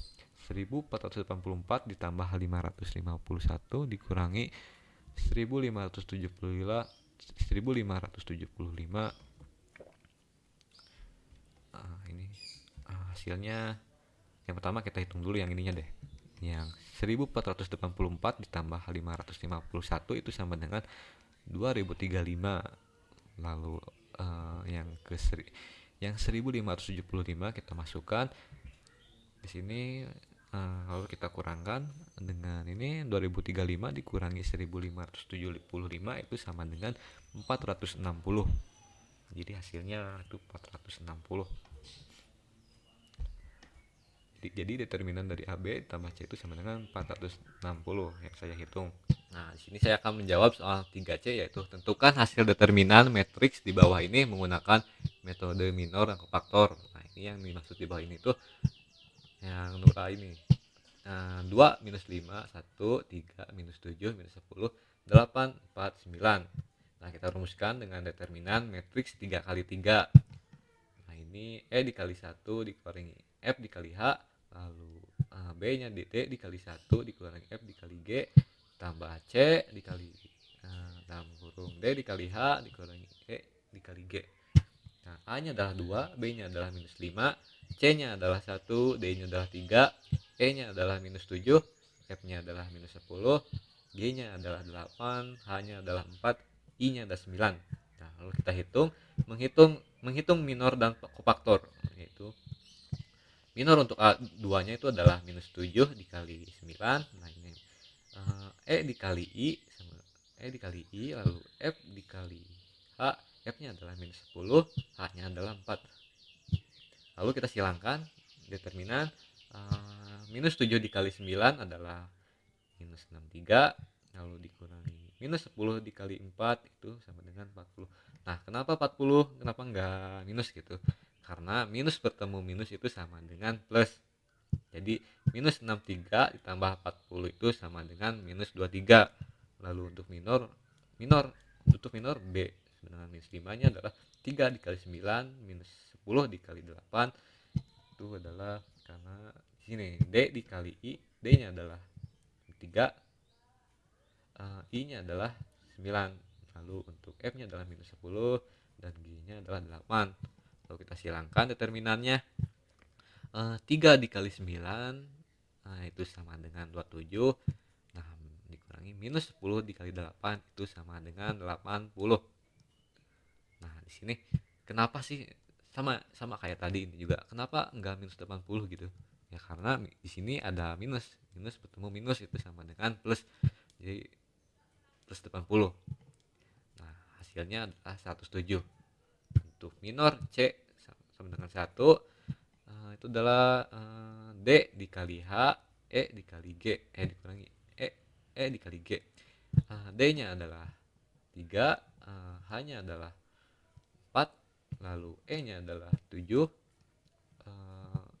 1484 ditambah 551 dikurangi 1575. Ini hasilnya. Yang pertama kita hitung dulu yang ininya deh. Yang 1484 ditambah 551 itu sama dengan 2035. Lalu yang 1575 kita masukkan di sini. Lalu kita kurangkan dengan ini 2035 dikurangi 1575 itu sama dengan 460. Jadi hasilnya itu 460. Jadi determinan dari AB tambah C itu sama dengan 460 yang saya hitung. Nah, di sini saya akan menjawab soal 3C, yaitu tentukan hasil determinan matriks di bawah ini menggunakan metode minor dan kopaktor. Nah, ini yang dimaksud di bawah ini tuh yang nura ini. 2 minus 5 1 3 minus 7 minus 10 8 4 9. Nah, kita rumuskan dengan determinan matriks 3 kali 3. Nah, ini E dikali 1 dikurangi F dikali H, lalu B nya D dikali 1 dikurangi F dikali G tambah C dikali dalam kurung D dikali H dikurangi E dikali G. Nah, A nya adalah 2, B nya adalah minus 5, C nya adalah 1, D nya adalah 3, E nya adalah minus 7, F nya adalah minus 10, G nya adalah 8, H nya adalah 4, I nya adalah 9. Nah, lalu kita menghitung minor dan kopaktor, yaitu minor untuk A2 nya itu adalah minus 7 dikali 9. Nah, ini E dikali I sama E dikali I, lalu F dikali H, F nya adalah minus 10, H nya adalah 4. Lalu kita silangkan determinan minus 7 dikali 9 adalah minus 63, lalu dikurangi minus 10 dikali 4 itu sama dengan 40. Nah, kenapa 40? Kenapa enggak minus gitu? Karena minus bertemu minus itu sama dengan plus. Jadi minus 63 ditambah 40 itu sama dengan minus 23. Lalu untuk minor B dengan minus 5 nya adalah 3 dikali 9 minus 10 dikali 8. Itu adalah karena sini D dikali I, D nya adalah 3, I nya adalah 9. Lalu untuk F nya adalah minus 10 dan G nya adalah 8. Lalu kita silangkan determinannya. 3 dikali 9 itu sama dengan 27. Nah, dikurangi minus 10 dikali 8 itu sama dengan 80. Nah, di sini kenapa sih sama kayak tadi ini juga, kenapa enggak minus 80 gitu? Ya karena di sini ada minus, minus bertemu minus itu sama dengan plus. Jadi plus 80. Nah, hasilnya adalah 107. Untuk minor C sama dengan 1, itu adalah D dikali H, E dikali G, dikurangi E, dikali G. D-nya adalah 3, H-nya adalah 4, lalu E-nya adalah 7,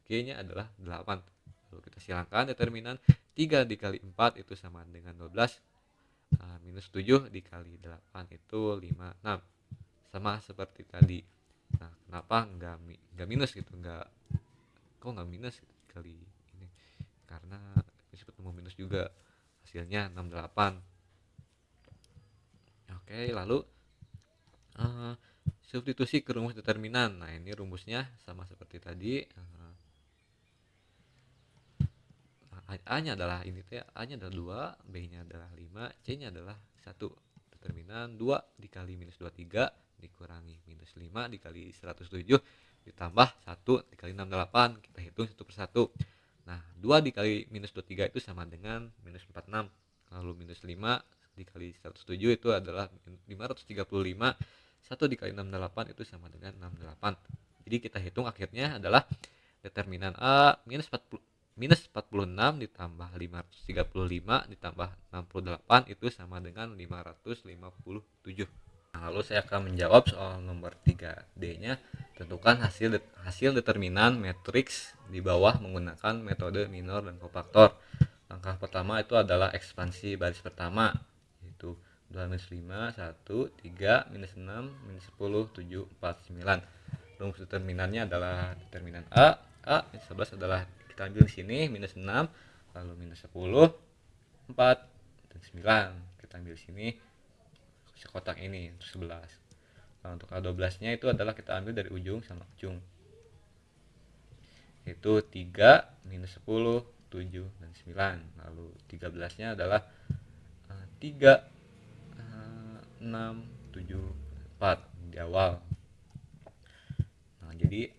G-nya adalah 8. Lalu kita silangkan determinan 3 dikali 4 itu sama dengan 12, minus 7 dikali 8 itu 56. Sama seperti tadi. Nah, kenapa nggak minus gitu? Kok nggak minus kali ini? Karena sempat ketemu minus juga. Hasilnya 68. Oke, lalu uh, substitusi ke rumus determinan. Nah, ini rumusnya sama seperti tadi. A-nya adalah ini teh, A-nya adalah 2, B-nya adalah 5, C-nya adalah 1. Determinan 2 dikali minus 23 dikurangi minus 5 dikali 107 ditambah 1 dikali 68. Kita hitung satu persatu. Nah, 2 dikali minus 23 itu sama dengan minus 46. Lalu minus 5 dikali 107 itu adalah 535. 1 dikali 68 itu sama dengan 68. Jadi kita hitung akhirnya adalah determinan A minus 46 ditambah 535 ditambah 68 itu sama dengan 557. Nah, lalu saya akan menjawab soal nomor 3D-nya. Tentukan hasil determinan matriks di bawah menggunakan metode minor dan kofaktor. Langkah pertama itu adalah ekspansi baris pertama, yaitu 2 minus 5, 1, 3, minus 6, minus 10, 7, 4, 9. Rumus determinannya adalah determinan minus 11 adalah kita ambil di sini minus 6, lalu minus 10, 4, dan 9. Kita ambil di sini kotak ini untuk 11. Nah, untuk A12 nya itu adalah kita ambil dari ujung sama ujung, yaitu 3, minus 10, 7, dan 9. Lalu 13 nya adalah 3, 6, 7, 4 di awal. Nah, jadi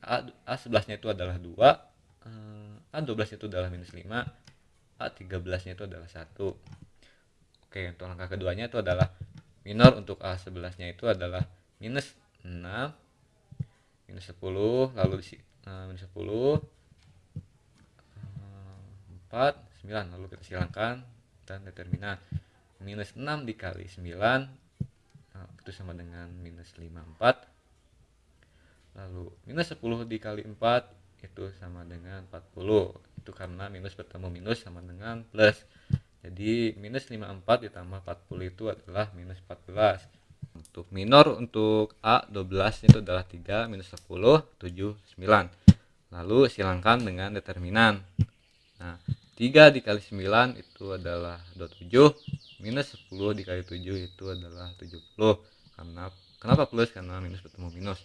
A11 nya itu adalah 2, A12 nya itu adalah minus 5, A13 nya itu adalah 1. Oke, untuk langkah keduanya itu adalah minor. Untuk A11 nya itu adalah minus 6, minus 10, lalu minus 10, 4, 9. Lalu kita silangkan dan determinan minus 6 dikali 9 itu sama dengan minus 54. Lalu minus 10 dikali 4 itu sama dengan 40. Itu karena minus bertemu minus sama dengan plus. Jadi minus 54 ditambah 40 itu adalah minus 14. Untuk minor untuk A12 itu adalah 3, minus 10, 7, 9. Lalu silangkan dengan determinan. Nah, 3 dikali 9 itu adalah 27, minus 10 dikali 7 itu adalah 70. Kenapa plus? Karena minus bertemu minus.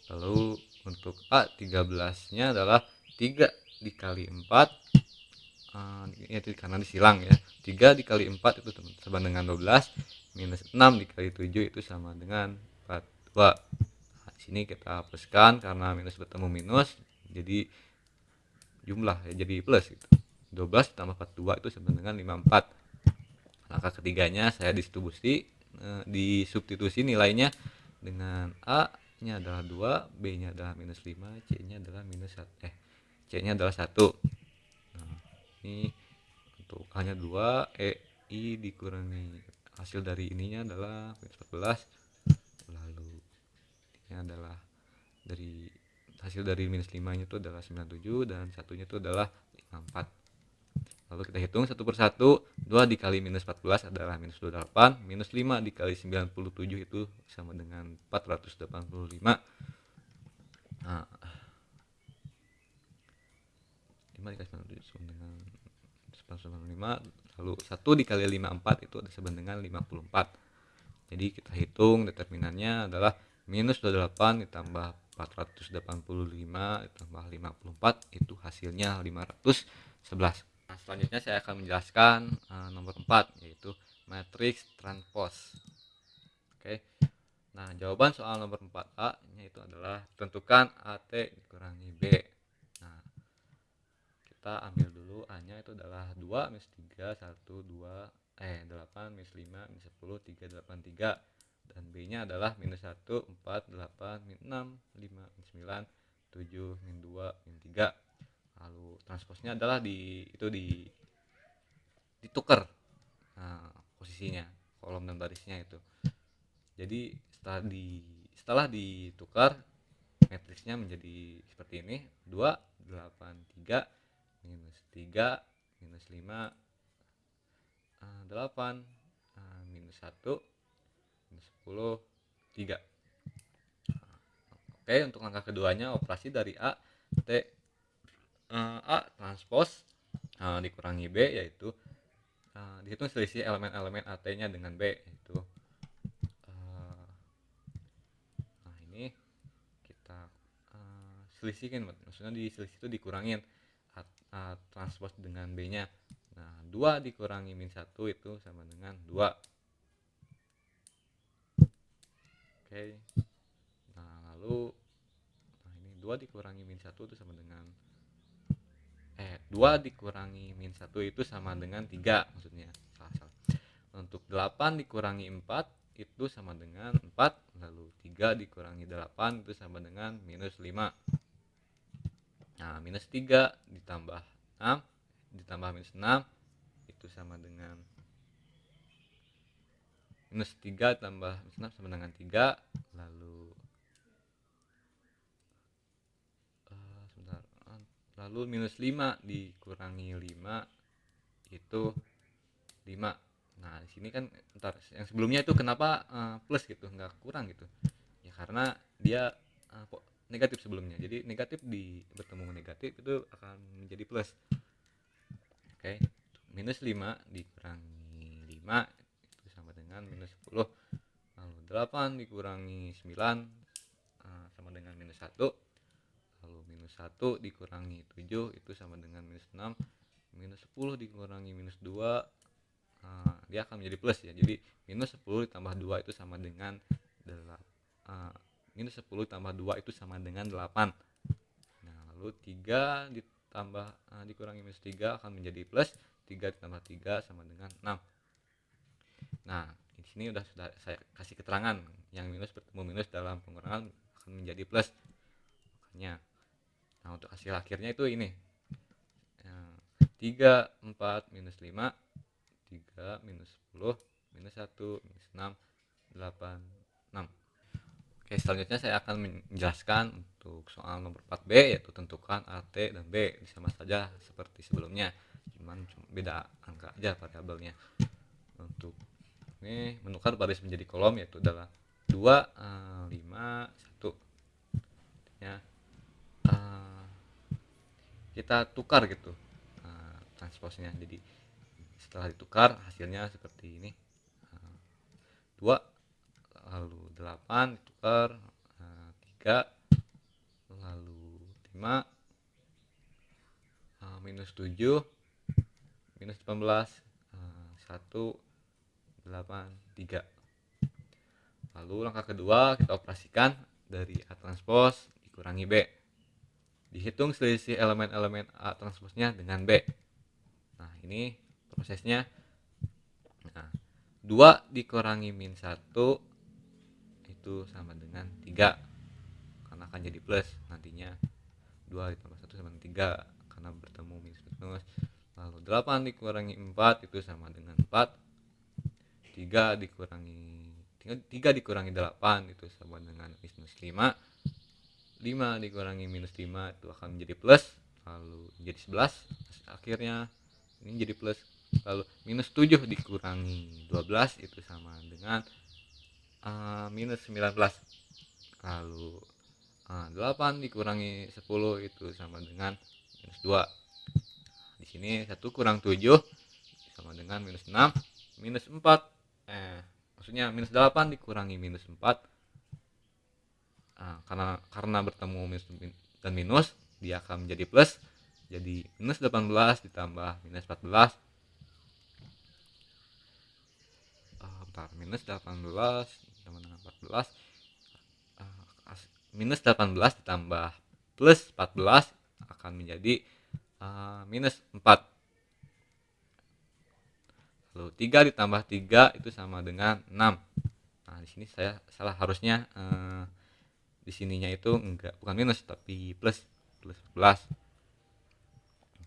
Lalu untuk A13 nya adalah 3 dikali 4, itu karena disilang ya, 3 dikali 4 itu sama dengan 12, minus 6 dikali 7 itu sama dengan 42. Nah, sini kita pluskan karena minus bertemu minus, jadi jumlah ya, jadi plus gitu. 12 tambah 42 itu sama dengan 54. Langkah ketiganya saya disubstitusi nilainya dengan A nya adalah 2, B nya adalah minus 5, C nya adalah C nya adalah 1. Nah, ini untuk A nya 2, I dikurangi hasil dari ininya adalah minus 14. Lalu ini adalah dari hasil dari minus 5 nya itu adalah 97 dan satunya itu adalah 54. Lalu kita hitung satu persatu. 2 dikali minus 14 adalah minus 28, minus 5 dikali 97 itu sama dengan 485. Nah, 5 dikali 97 sama dengan 485. Lalu 1 dikali 54 itu sama dengan 54. Jadi kita hitung determinannya adalah minus 28 ditambah 485 ditambah 54 itu hasilnya 511. Nah, selanjutnya saya akan menjelaskan nomor 4, yaitu matriks transpose. Oke. Nah, jawaban soal nomor 4A nya itu adalah tentukan AT dikurangi B. Nah, kita ambil dulu A-nya itu adalah 2 minus 3 1 2 8 minus 5 minus 10 3 8 3, dan B-nya adalah minus 1 4 8 minus 6 5 minus 9 7 minus 2 minus 3. Lalu transposnya adalah ditukar posisinya, kolom dan barisnya itu. Jadi setelah ditukar, matriksnya menjadi seperti ini: 2 8 3 minus 3 minus 5 8 minus 1 minus 10 3. Oke, untuk langkah keduanya, operasi dari A transpos dikurangi B, yaitu dihitung selisih elemen-elemen AT-nya dengan B, yaitu nah ini kita selisihkan, maksudnya di selisih itu dikurangin transpos dengan B-nya. Nah, 2 dikurangi min 1 itu sama dengan 2. Oke. Nah, lalu ini 2 dikurangi min 1 itu sama dengan 2 dikurangi min 1 itu sama dengan 3, maksudnya salah. Untuk 8 dikurangi 4 itu sama dengan 4, lalu 3 dikurangi 8 itu sama dengan minus 5. Nah, minus 3 ditambah 6 ditambah minus 6 itu sama dengan minus 3 tambah minus 6 sama dengan 3. Lalu minus 5 dikurangi 5 itu 5. Nah, di sini kan yang sebelumnya itu kenapa plus gitu, nggak kurang gitu ya, karena dia negatif sebelumnya. Jadi negatif bertemu negatif itu akan menjadi plus. Oke. Minus 5 dikurangi 5 itu sama dengan minus 10. Lalu 8 dikurangi 9 sama dengan minus 1. Lalu minus 1 dikurangi 7 itu sama dengan minus 6. Minus 10 dikurangi minus 2, dia akan menjadi plus ya. Jadi minus 10 ditambah 2 itu sama dengan minus 10 tambah 2 itu sama dengan 8. Nah, lalu 3 dikurangi minus 3 akan menjadi plus. 3 ditambah 3 sama dengan 6. Nah, di sini sudah saya kasih keterangan yang minus bertemu minus dalam pengurangan akan menjadi plus. Makanya, nah untuk hasil akhirnya itu ini 3 4 minus 5 3 minus 10 minus 1 minus 6 8 6. Oke, selanjutnya saya akan menjelaskan untuk soal nomor 4B, yaitu tentukan AT dan B. Sama saja seperti sebelumnya, cuman beda angka aja variabelnya. Untuk ini menukar baris menjadi kolom, yaitu adalah 2 5 1. Artinya kita tukar gitu transposnya. Jadi setelah ditukar hasilnya seperti ini: 2 lalu 8 ditukar 3 lalu 5 minus 7 minus 18 1 8 3. Lalu langkah kedua, kita operasikan dari A transpos dikurangi B. Dihitung selisih elemen-elemen A transposnya dengan B. Nah, ini prosesnya. Nah, 2 dikurangi min 1 itu sama dengan 3, karena akan jadi plus nantinya. 2 ditambah 1 sama dengan 3 karena bertemu minus minus. Lalu 8 dikurangi 4 itu sama dengan 4. 3 dikurangi 8 itu sama dengan minus 5. 5 dikurangi minus 5 itu akan menjadi plus, lalu menjadi 11. Akhirnya ini jadi plus. Lalu minus 7 dikurangi 12 itu sama dengan minus 19. Lalu 8 dikurangi 10 itu sama dengan minus 2. Di sini 1 kurang 7 sama dengan minus 6. Minus 4 maksudnya minus 8 dikurangi minus 4, karena bertemu minus dan minus, dia akan menjadi plus. Jadi minus 18 ditambah minus 14. Minus 18 ditambah dengan 14, minus 18 ditambah plus 14 akan menjadi minus 4. Lalu 3 ditambah 3 itu sama dengan 6. Nah, di sini saya salah, harusnya di sininya itu bukan minus tapi plus 11.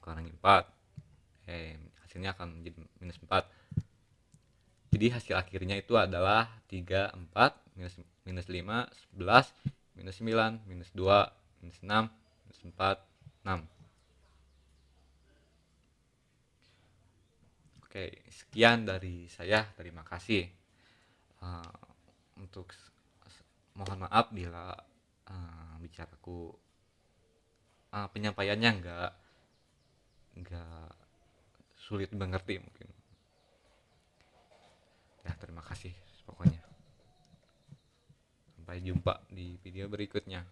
Kurangi 4. Hasilnya akan menjadi minus 4. Jadi hasil akhirnya itu adalah 3, 4, minus 5, 11, minus 9, minus 2, minus 6, minus 4, 6. Oke, sekian dari saya. Terima kasih. Untuk mohon maaf bila bicaraku penyampaiannya nggak sulit mengerti mungkin. Ya, terima kasih pokoknya. Sampai jumpa di video berikutnya.